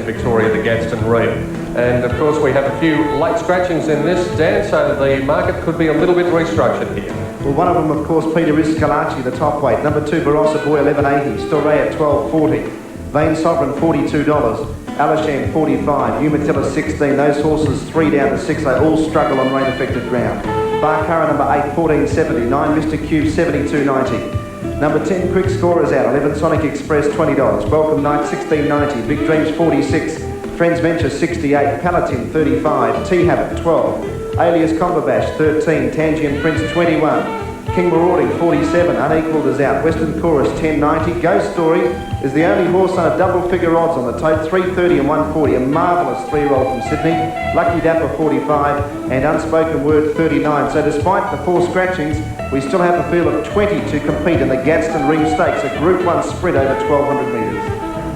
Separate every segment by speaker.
Speaker 1: in Victoria, the Gadsden Ream. And of course we have a few late scratchings in this, Dan, so the market could be a little bit restructured here.
Speaker 2: Well, one of them, of course, Peter, is Scalacci, the top weight. Number 2, Barossa Boy, 11.80. Storey at 12.40. Vain Sovereign, $42. Alisham, 45. Umatilla, 16. Those horses 3 down to 6. They all struggle on rain-affected ground. Barcara, number 8, 14.70. 9, Mr. Cube, 72.90. Number 10, Quick Scorers out. 11, Sonic Express, $20. Welcome Night, 16.90. Big Dreams, 46. Friends Venture, 68. Palatine, 35. T-Habit, 12. Alias Comberbash, 13. Tangian Prince, 21. King Marauding, 47. Unequalled is out. Western Chorus, 10.90. Ghost Story is the only horse on a double-figure odds on the tote, 3.30 and 1.40. A marvellous 3-year-old from Sydney. Lucky Dapper, 45. And Unspoken Word, 39. So despite the 4 scratchings, we still have a field of 20 to compete in the Gadsden Ream Stakes, a Group 1 sprint over 1,200 metres.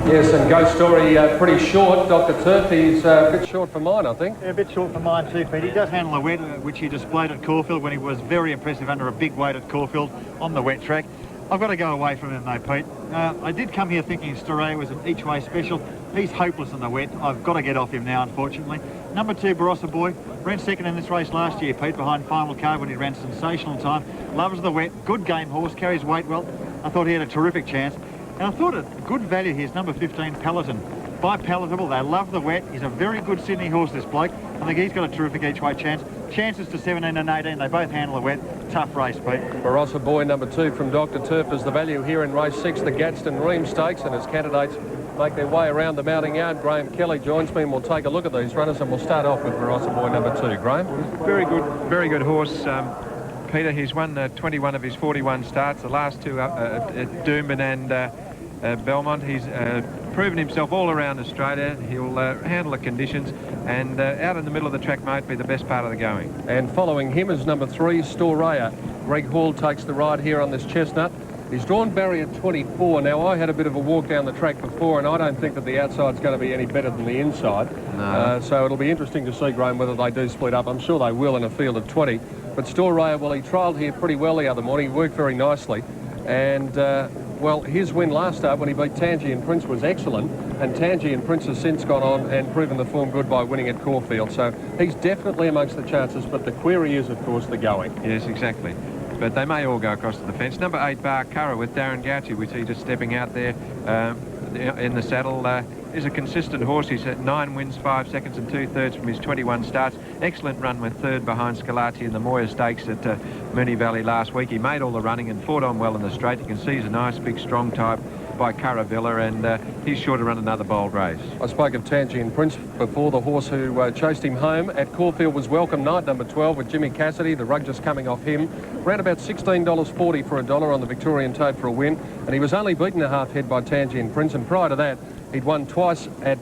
Speaker 1: Yes, and Ghost Story pretty short. Dr. Turf, he's a bit short for mine, I think.
Speaker 3: Yeah, a bit short for mine too, Pete. He does handle the wet, which he displayed at Caulfield when he was very impressive under a big weight at Caulfield on the wet track. I've got to go away from him though, Pete. I did come here thinking Storey was an each-way special. He's hopeless in the wet. I've got to get off him now, unfortunately. Number 2, Barossa Boy, ran second in this race last year, Pete, behind Final Card when he ran sensational time. Loves the wet, good game horse, carries weight well. I thought he had a terrific chance. And I thought a good value here is number 15, Palatine. By Palatable, they love the wet. He's a very good Sydney horse, this bloke. I think he's got a terrific each-way chance. Chances to 17 and 18. They both handle the wet. Tough race, Pete.
Speaker 1: Barossa Boy, number 2 from Dr. Turf, is the value here in race 6, the Gadsden Ream Stakes, and as candidates make their way around the mounting yard, Graham Kelly joins me and we'll take a look at these runners, and we'll start off with Barossa Boy, number 2. Graham?
Speaker 4: Very good horse. Peter, he's won 21 of his 41 starts, the last 2 at Doomben and Belmont. He's proven himself all around Australia. He'll handle the conditions, and out in the middle of the track might be the best part of the going.
Speaker 1: And following him is number 3, Storey. Greg Hall takes the ride here on this chestnut. He's drawn barrier 24. Now, I had a bit of a walk down the track before, and I don't think that the outside's going to be any better than the inside.
Speaker 4: No.
Speaker 1: So it'll be interesting to see, Graham, whether they do split up. I'm sure they will in a field of 20. But Storey, well, he trialled here pretty well the other morning. He worked very nicely. And, well, his win last start when he beat Tangian Prince was excellent. And Tangian Prince has since gone on and proven the form good by winning at Caulfield. So he's definitely amongst the chances. But the query is, of course, the going.
Speaker 4: Yes, exactly. But they may all go across to the fence. Number 8, Barcara with Darren Gauci, we see just stepping out there in the saddle. Is a consistent horse. He's at 9 wins, 5 seconds and 2/3 from his 21 starts. Excellent run with 3rd behind Scalacci in the Moya Stakes at Moonee Valley last week. He made all the running and fought on well in the straight. You can see he's a nice, big, strong type by Caravilla, and he's sure to run another bold race.
Speaker 1: I spoke of Tangian Prince before. The horse who chased him home at Caulfield was Welcome Night, number 12, with Jimmy Cassidy. The rug just coming off him. Ran about $16.40 for $1 on the Victorian Tote for a win, and he was only beaten a half head by Tangian Prince, and prior to that, he'd won twice at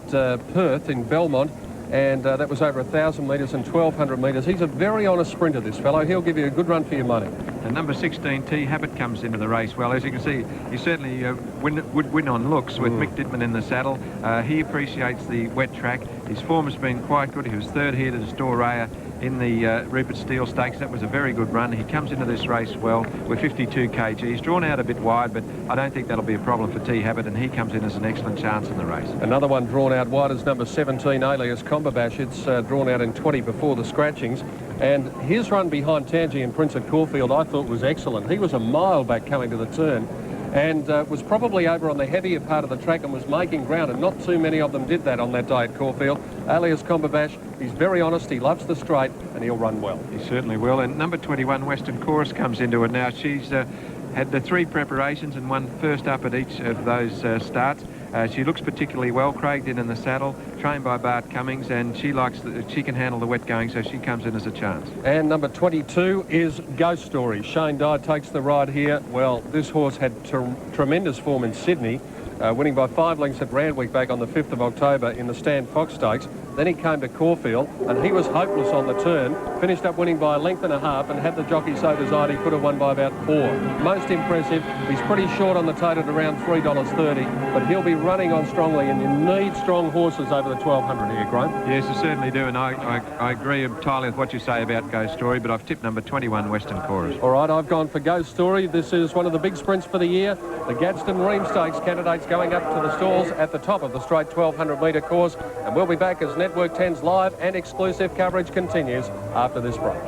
Speaker 1: Perth in Belmont, and that was over 1,000 metres and 1,200 metres. He's a very honest sprinter, this fellow. He'll give you a good run for your money.
Speaker 4: And number 16, T-Habit, comes into the race well. As you can see, he certainly would win on looks with Mick Dittman in the saddle. He appreciates the wet track. His form has been quite good. He was 3rd here to the Storey in the Rupert Steele Stakes. That was a very good run. He comes into this race well with 52 kg. He's drawn out a bit wide, but I don't think that'll be a problem for T-Habit, and he comes in as an excellent chance in the race.
Speaker 1: Another one drawn out wide is number 17, Alias Comberbash. It's drawn out in 20 before the scratchings. And his run behind Tangian Prince at Caulfield I thought was excellent. He was a mile back coming to the turn, and was probably over on the heavier part of the track and was making ground, and not too many of them did that on that day at Caulfield. Alias Comberbash, he's very honest, he loves the straight, and he'll run well.
Speaker 4: He certainly will. And number 21, Western Chorus, comes into it now. She's had the 3 preparations and won first up at each of those starts. She looks particularly well. Craig did in the saddle, trained by Bart Cummings, and she can handle the wet going, so she comes in as a chance.
Speaker 1: And number 22 is Ghost Story. Shane Dye takes the ride here. Well, this horse had tremendous form in Sydney, winning by 5 lengths at Randwick back on the 5th of October in the Stan Fox Stakes. Then he came to Caulfield, and he was hopeless on the turn. Finished up winning by a length and a half, and had the jockey so desired, he could have won by about 4. Most impressive. He's pretty short on the tote at around $3.30, but he'll be running on strongly, and you need strong horses over the 1,200 here, Graham.
Speaker 4: Yes, I certainly do, and I agree entirely with what you say about Ghost Story, but I've tipped number 21, Western Chorus.
Speaker 1: All right, I've gone for Ghost Story. This is one of the big sprints for the year. The Gadsden Ream Stakes candidates It's going up to the stalls at the top of the straight 1,200 metre course, and we'll be back as Network 10's live and exclusive coverage continues after this break.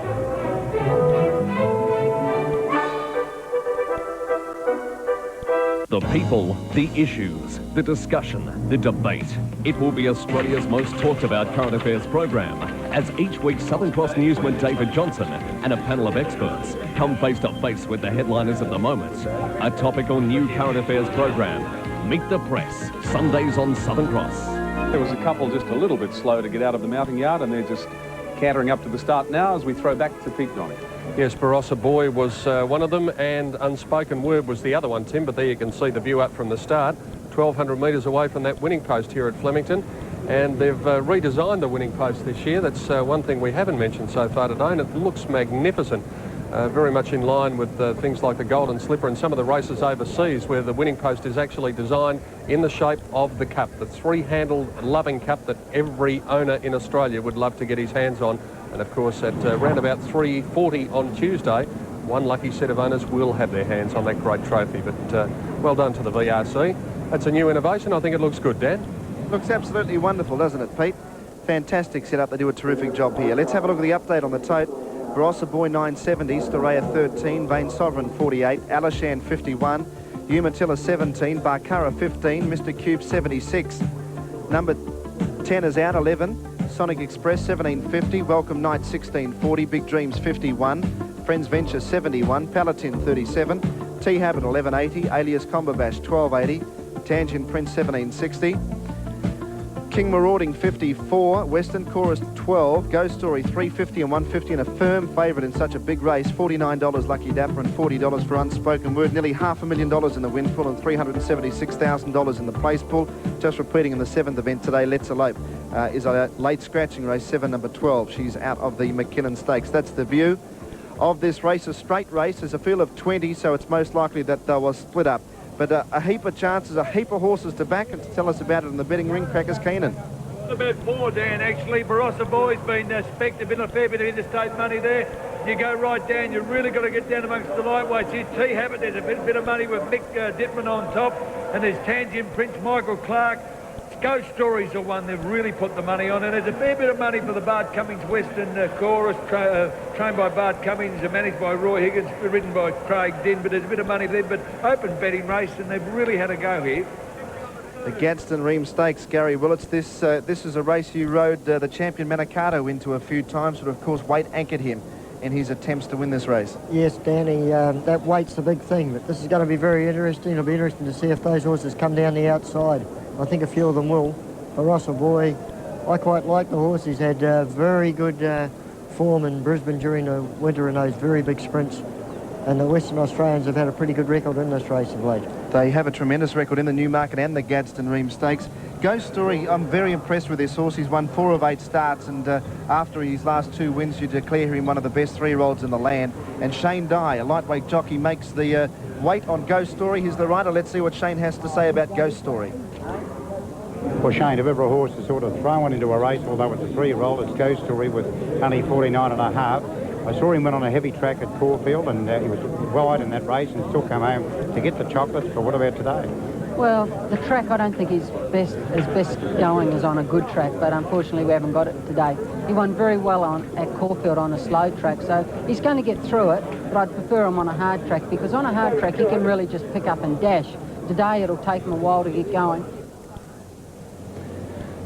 Speaker 5: The people, the issues, the discussion, the debate. It will be Australia's most talked about current affairs program as each week Southern Cross newsman David Johnson and a panel of experts come face to face with the headliners of the moment. A topical new current affairs program. Meet the Press, Sundays on Southern Cross.
Speaker 6: There was a couple just a little bit slow to get out of the mounting yard, and they're just cantering up to the start now as we throw back to Pete Donny.
Speaker 1: Yes, Barossa Boy was one of them, and Unspoken Word was the other one, Tim, but there you can see the view up from the start, 1,200 metres away from that winning post here at Flemington, and they've redesigned the winning post this year. That's one thing we haven't mentioned so far today, and it looks magnificent, very much in line with things like the Golden Slipper and some of the races overseas where the winning post is actually designed in the shape of the cup, the three-handled loving cup that every owner in Australia would love to get his hands on. And of course, at around about 3:40 on Tuesday, one lucky set of owners will have their hands on that great trophy. But well done to the VRC. That's a new innovation. I think it looks good, Dan.
Speaker 2: Looks absolutely wonderful, doesn't it, Pete? Fantastic setup. They do a terrific job here. Let's have a look at the update on the tote. Barossa Boy 970, Storaya 13, Vain Sovereign 48, Alishan 51, Umatilla 17, Barkara 15, Mr. Cube 76. Number 10 is out, 11. Sonic Express 1750, Welcome Night 1640, Big Dreams 51, Friends Venture 71, Palatine 37, T-Habit 1180, Alias Combabash 1280, Tangent Prince 1760, King Marauding 54, Western Chorus 12, Ghost Story 350 and 150, and a firm favourite in such a big race, $49 Lucky Dapper and $40 for Unspoken Word, nearly $500,000 in the win pool and $376,000 in the place pool. Just repeating in the 7th event today, Let's Elope is a late scratching race, 7 number 12. She's out of the McKinnon Stakes. That's the view of this race, a straight race. There's a field of 20, so it's most likely that they will split up. But a heap of chances, a heap of horses to back, and to tell us about it in the betting ring, Crackers Keenan.
Speaker 7: About 4, Dan, actually. Barossa Boy's been spec'd. There's been a fair bit of interstate money there. You go right down, you've really got to get down amongst the lightweights. Here's T-Habit, there's a bit of money with Mick Dittman on top, and there's Tangent Prince, Michael Clark. Ghost Story's the one they've really put the money on, and there's a fair bit of money for the Bart Cummings Western Chorus, trained by Bart Cummings and managed by Roy Higgins, ridden by Craig Dinn, but there's a bit of money there, but open betting race, and they've really had a go here.
Speaker 2: The Gadsden Ream Stakes, Gary Willits. This is a race you rode the champion Manicato into a few times, but of course weight anchored him in his attempts to win this race.
Speaker 8: Yes, Danny, that weight's the big thing, but this is going to be very interesting. It'll be interesting to see if those horses come down the outside. I think a few of them will. Barossa Boy, I quite like the horse. He's had very good form in Brisbane during the winter in those very big sprints. And the Western Australians have had a pretty good record in this race of late. They have a tremendous record in the Newmarket and the Gadsden Ream Stakes. Ghost Story, I'm very impressed with this horse. He's won 4 of 8 starts, and after his last 2 wins, you declare him one of the best 3-year-olds in the land. And Shane Dye, a lightweight jockey, makes the weight on Ghost Story. He's the rider. Let's see what Shane has to say about Ghost Story.
Speaker 9: Well, Shane, if ever a horse is sort of thrown into a race, although it's a 3-year-old, it's Ghost Story with only 49.5. I saw him win on a heavy track at Caulfield, and he was wide in that race and still come home to get the chocolates. But what about today?
Speaker 10: Well, the track, I don't think is best going as on a good track, but unfortunately we haven't got it today. He won very well at Caulfield on a slow track, so he's going to get through it, but I'd prefer him on a hard track, because on a hard track he can really just pick up and dash. Today it'll take him a while to get going.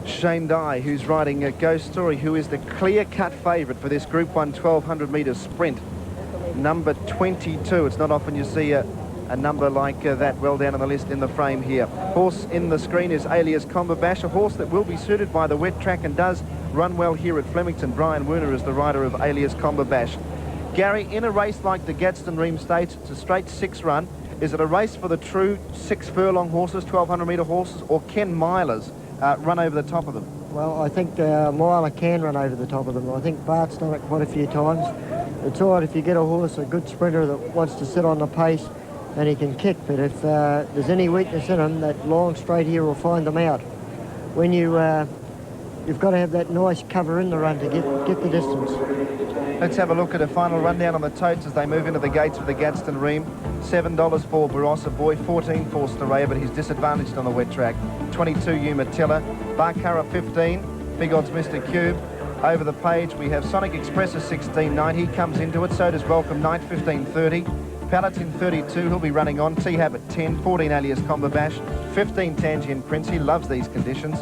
Speaker 2: Shane Dye, who's riding a Ghost Story, who is the clear-cut favourite for this Group 1 1,200 metre sprint. Number 22. It's not often you see a number like that well down on the list in the frame here. Horse in the screen is Alias Combabash, a horse that will be suited by the wet track and does run well here at Flemington. Brian Werner is the rider of Alias Combabash. Gary, in a race like the Gadsden Ream Stakes, it's a straight 6 run. Is it a race for the true 6 furlong horses, 1,200 metre horses, or can milers run over the top of them?
Speaker 8: Well, I think Miler can run over the top of them. I think Bart's done it quite a few times. It's all right if you get a horse, a good sprinter that wants to sit on the pace and he can kick, but if there's any weakness in him, that long straight here will find them out. When you you've got to have that nice cover in the run to get the distance.
Speaker 2: Let's have a look at a final rundown on the totes as they move into the gates of the Gadsden Ream. $7 for Barossa Boy, 14 for Storaya, but he's disadvantaged on the wet track. 22 Umatilla, Barcara 15, Big Odds Mr. Cube. Over the page we have Sonic Express at 16.9, he comes into it, so does Welcome Night 15.30. Palatine 32, he'll be running on. T-Habit 10, 14 Alias Combabash, 15 Tangent Prince, he loves these conditions.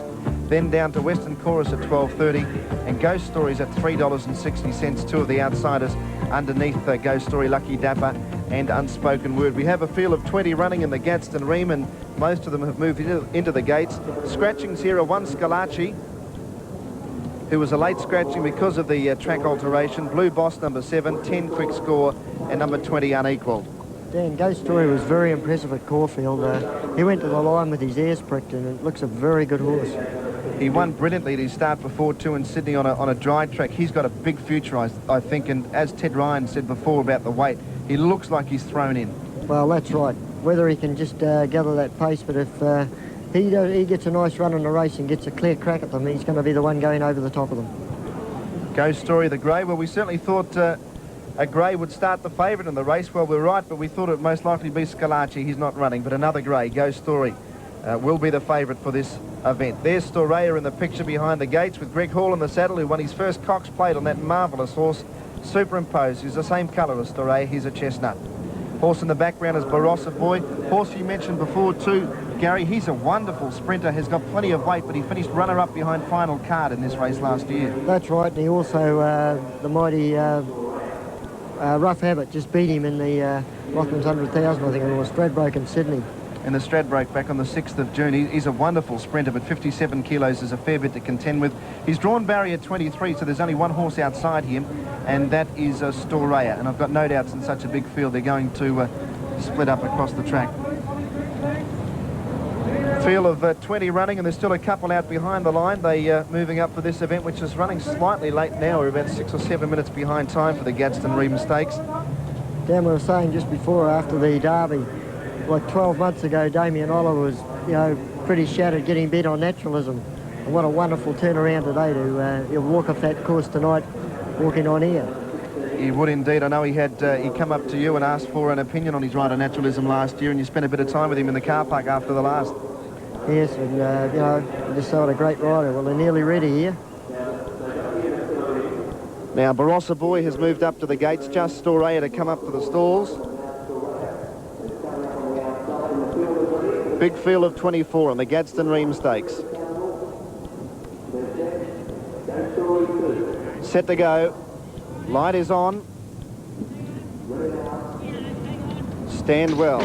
Speaker 2: Then down to Western Chorus at 12.30 and Ghost Stories at $3.60, two of the outsiders underneath Ghost Story, Lucky Dapper and Unspoken Word. We have a field of 20 running in the Gadsden Ream and most of them have moved into the gates. Scratchings here are 1 Scalacci, who was a late scratching because of the track alteration. Blue Boss number 7, 10 Quick Score and number 20 Unequalled.
Speaker 8: Dan, Ghost Story was very impressive at Caulfield. He went to the line with his ears pricked and it looks a very good horse.
Speaker 2: He won brilliantly at his start before too in Sydney on a dry track. He's got a big future, I think, and as Ted Ryan said before about the weight, he looks like he's thrown in.
Speaker 8: Well, that's right. Whether he can just gather that pace, but if he gets a nice run in the race and gets a clear crack at them, he's going to be the one going over the top of them.
Speaker 2: Ghost Story, the grey. Well, we certainly thought a grey would start the favourite in the race. Well, we're right, but we thought it would most likely be Scalacci. He's not running, but another grey, Ghost Story, will be the favourite for this event. There's Storaya in the picture behind the gates with Greg Hall in the saddle, who won his first Cox Plate on that marvellous horse, Superimposed. He's the same colour as Storaya. He's a chestnut. Horse in the background is Barossa Boy. Horse you mentioned before too, Gary, he's a wonderful sprinter, has got plenty of weight, but he finished runner-up behind Final Card in this race last year.
Speaker 8: That's right, and he also, the mighty Rough Habit just beat him in the Rothmans 100,000, I think it was, Stradbroke in Sydney.
Speaker 2: In the Stradbroke back on the 6th of June. He's a wonderful sprinter, but 57 kilos is a fair bit to contend with. He's drawn barrier 23, so there's only one horse outside him, and that is Storaya. And I've got no doubts in such a big field they're going to split up across the track. Field of 20 running, and there's still a couple out behind the line. They moving up for this event, which is running slightly late now. We're about 6 or 7 minutes behind time for the Gadsden Ream Stakes.
Speaker 8: Dan, we were saying just before, after the Derby, like 12 months ago, Damien Oliver was, you know, pretty shattered getting beat on naturalism. And what a wonderful turnaround today to he'll walk off that course tonight, walking on air.
Speaker 2: He would indeed. I know he had he come up to you and asked for an opinion on his ride on naturalism last year, and you spent a bit of time with him in the car park after the last.
Speaker 8: Yes, and you know, just saw what a great rider. Well, they're nearly ready here.
Speaker 2: Now Barossa Boy has moved up to the gates, just Storaya to come up to the stalls. Big field of 24 on the Gadsden Ream Stakes. Set to go. Light is on. Stand well.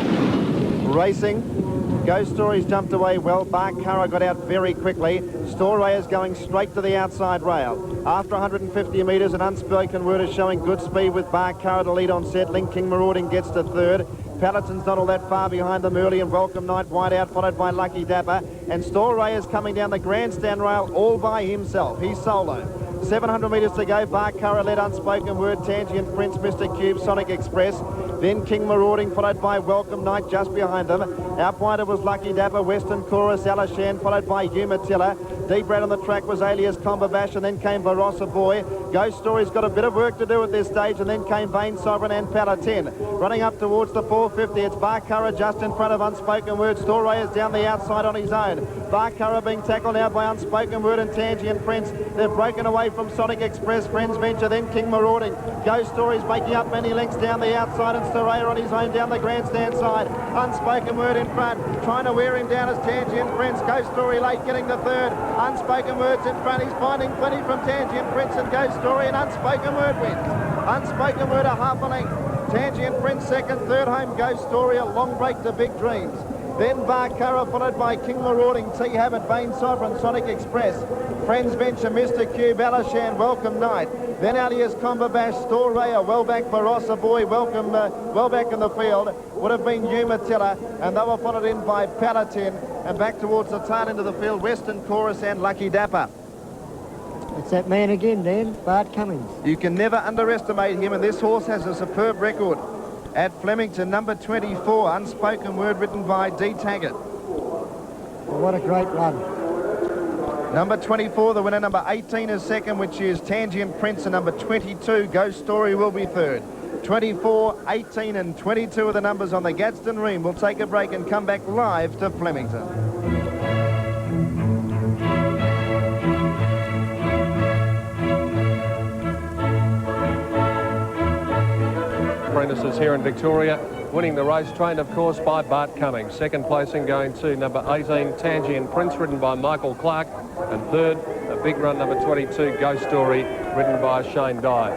Speaker 2: Racing. Ghost Story's jumped away well. Barcara got out very quickly. Storaya's going straight to the outside rail. After 150 metres, an Unspoken Word is showing good speed with Barcara to lead on set. Link King Marauding gets to third. Palatine's not all that far behind them early, and Welcome Night wide out, followed by Lucky Dapper. And Storaya's coming down the grandstand rail all by himself. He's solo. 700 metres to go. Barcara led Unspoken Word, Tangent Prince, Mr. Cube, Sonic Express. Then King Marauding, followed by Welcome Night just behind them. Out wider was Lucky Dapper, Western Chorus, Alashan, followed by Umatilla. Deep red on the track was Alias Combabash, and then came Barossa Boy. Ghost Story's got a bit of work to do at this stage, and then came Vain Sovereign and Palatine. Running up towards the 450, it's Barcara just in front of Unspoken Word. Storaya's down the outside on his own. Barcara being tackled now by Unspoken Word and Tangent Prince. They've broken away from Sonic Express, Friends Venture, then King Marauding. Ghost Story's making up many lengths down the outside, and Storaya on his own down the grandstand side. Unspoken Word in front, trying to wear him down as Tangent Prince. Ghost Story late, getting the third. Unspoken Word's in front, he's finding plenty from Tangent Prince and Ghost Story, and Unspoken Word wins. Unspoken Word a half a length. Tangent Prince second, third home Ghost Story, a long break to Big Dreams. Then Barcara, followed by King Marauding, T-Habit, Vain Sovereign, Sonic Express, Friends Venture, Mr. Cube, Alashan, Welcome Night. Then Alias Combabash, Storaya, well back Barossa Boy, Welcome, well back in the field, would have been Umatilla, and they were followed in by Palatine, and back towards the tail end of the field, Western Chorus and Lucky Dapper.
Speaker 8: It's that man again, Dan, Bart Cummings.
Speaker 2: You can never underestimate him, and this horse has a superb record. At Flemington, number 24, Unspoken Word, written by D. Taggart.
Speaker 8: Well, what a great run.
Speaker 2: Number 24, the winner. Number 18 is second, which is Tangent Prince, and number 22, Ghost Story, will be third. 24, 18 and 22 are the numbers on the Gadsden Ream. We'll take a break and come back live to Flemington.
Speaker 1: Apprentices here in Victoria, winning the race, trained of course by Bart Cummings. Second placing going to number 18, Tangian Prince, ridden by Michael Clark. And third, a big run, number 22, Ghost Story, ridden by Shane Dye.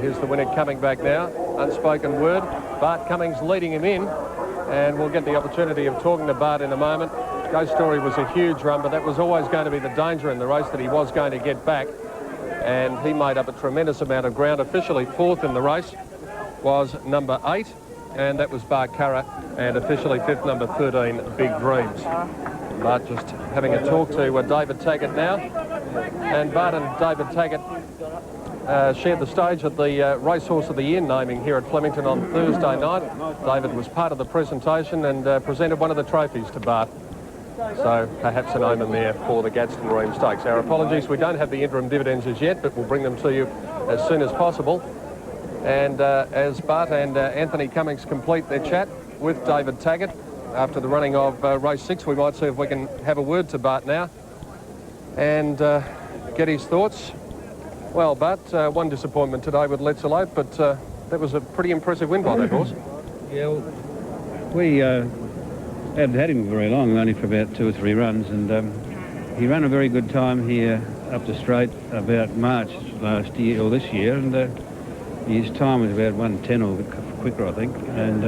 Speaker 1: Here's the winner coming back now, Unspoken Word. Bart Cummings leading him in, and we'll get the opportunity of talking to Bart in a moment. Ghost Story was a huge run, but that was always going to be the danger in the race, that he was going to get back. And he made up a tremendous amount of ground. Officially fourth in the race was number 8, and that was Bart Curra, and officially fifth, number 13, Big Dreams. Bart just having a talk to David Taggart now, and Bart and David Taggart shared the stage at the Racehorse of the Year naming here at Flemington on Thursday night. David was part of the presentation and presented one of the trophies to Bart. So perhaps an omen there for the Gadsden Ream Stakes. Our apologies, we don't have the interim dividends as yet, but we'll bring them to you as soon as possible. And as Bart and Anthony Cummings complete their chat with David Taggart after the running of race 6, we might see if we can have a word to Bart now and get his thoughts. Well, Bart, one disappointment today with Let's Elope, but that was a pretty impressive win by that horse.
Speaker 11: Yeah, well, we hadn't had him very long, only for about 2 or 3 runs, and he ran a very good time here up the straight about March last year, or this year, and his time was about 1:10 or a bit quicker, I think, and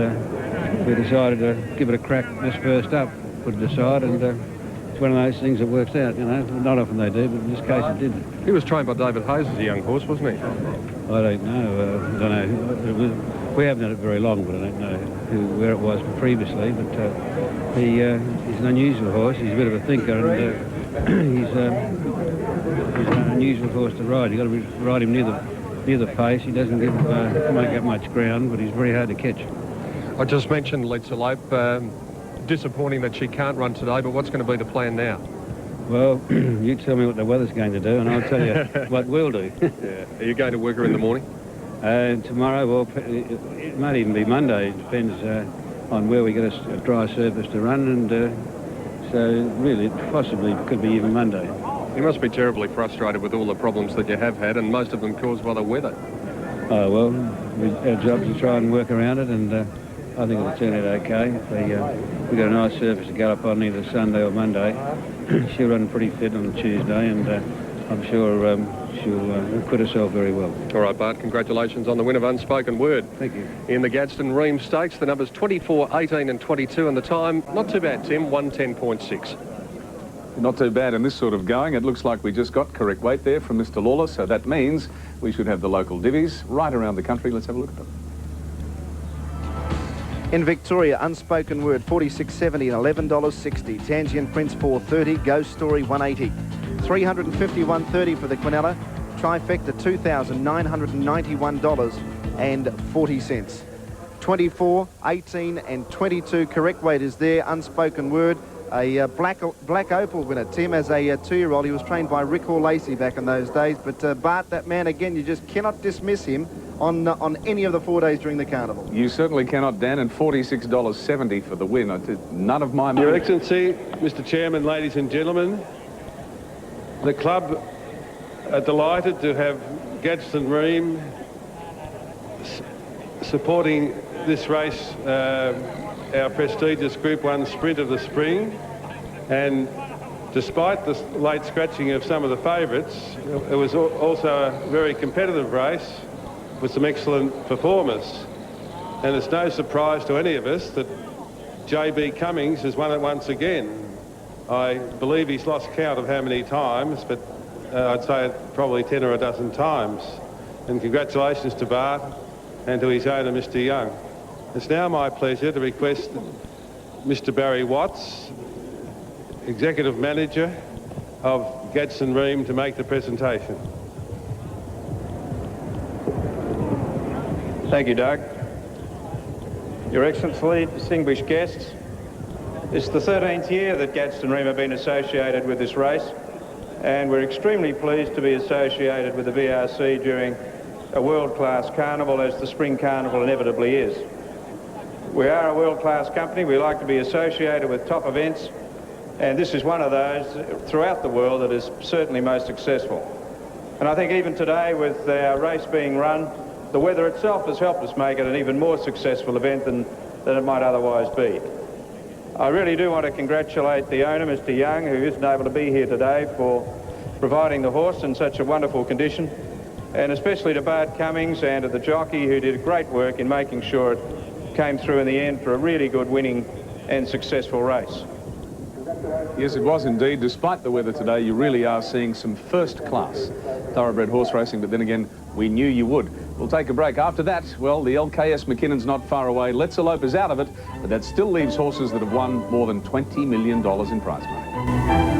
Speaker 11: we decided to give it a crack this first up, put it aside, and it's one of those things that works out, you know. Not often they do, but in this case it did.
Speaker 1: He was trained by David Hayes as a young horse, wasn't he?
Speaker 11: I don't know. We haven't had it very long, but I don't know where it was previously. But he's an unusual horse. He's a bit of a thinker, and he's an unusual horse to ride. You've got to ride him near the pace. He doesn't make up much ground, but he's very hard to catch.
Speaker 1: I just mentioned Let's Elope. Disappointing that she can't run today, but what's going to be the plan now?
Speaker 11: Well, you tell me what the weather's going to do, and I'll tell you what we'll do.
Speaker 1: Yeah. Are you going to work her in the morning?
Speaker 11: Tomorrow, well, it might even be Monday. It depends on where we get a dry surface to run, and so really, possibly could be even Monday.
Speaker 1: You must be terribly frustrated with all the problems that you have had, and most of them caused by the weather.
Speaker 11: Oh, well, our job is to try and work around it, and I think it'll turn out okay. If we got a nice surface to go up on either Sunday or Monday, she'll run pretty fit on Tuesday, and I'm sure she'll acquit herself very well.
Speaker 1: All right, Bart, congratulations on the win of Unspoken Word.
Speaker 11: Thank you.
Speaker 1: In the Gadsden Ream Stakes, the numbers 24, 18 and 22, and the time, not too bad, Tim, 1:10.6.
Speaker 6: Not too bad in this sort of going. It looks like we just got correct weight there from Mr. Lawler, so that means we should have the local divvies right around the country. Let's have a look at them.
Speaker 2: In Victoria, Unspoken Word, $46.70 and $11.60. Tangent Prince, $4.30. Ghost Story, $1.80. $351.30 for the Quinella. Trifecta, $2,991.40. 24, 18 and 22. Correct weight is there. Unspoken Word. A black opal winner, Tim, as a 2-year-old. He was trained by Rick Hall Lacey back in those days. But Bart, that man, again, you just cannot dismiss him on any of the 4 days during the carnival.
Speaker 6: You certainly cannot, Dan, and $46.70 for the win. I did none of my money.
Speaker 12: Your Excellency, Mr. Chairman, ladies and gentlemen, the club are delighted to have Gadsden Ream supporting this race, our prestigious Group 1 Sprint of the Spring, and despite the late scratching of some of the favourites, it was also a very competitive race with some excellent performers. And it's no surprise to any of us that JB Cummings has won it once again. I believe he's lost count of how many times, but I'd say probably 10 or a dozen times. And congratulations to Bart and to his owner, Mr. Young. It's now my pleasure to request Mr. Barry Watts, Executive Manager of Gadsden Ream, to make the presentation.
Speaker 13: Thank you, Doug. Your Excellency, distinguished guests, it's the 13th year that Gadsden Ream have been associated with this race, and we're extremely pleased to be associated with the VRC during a world-class carnival, as the Spring Carnival inevitably is. We are a world-class company. We like to be associated with top events, and this is one of those throughout the world that is certainly most successful. And I think even today, with our race being run, the weather itself has helped us make it an even more successful event than it might otherwise be. I really do want to congratulate the owner, Mr. Young, who isn't able to be here today, for providing the horse in such a wonderful condition, and especially to Bart Cummings and to the jockey, who did great work in making sure it came through in the end for a really good winning and successful race.
Speaker 6: Yes, it was indeed. Despite the weather today, you really are seeing some first-class thoroughbred horse racing, but then again, we knew you would. We'll take a break. After that, well, the LKS McKinnon's not far away. Let's Elope is out of it, but that still leaves horses that have won more than $20 million in prize money.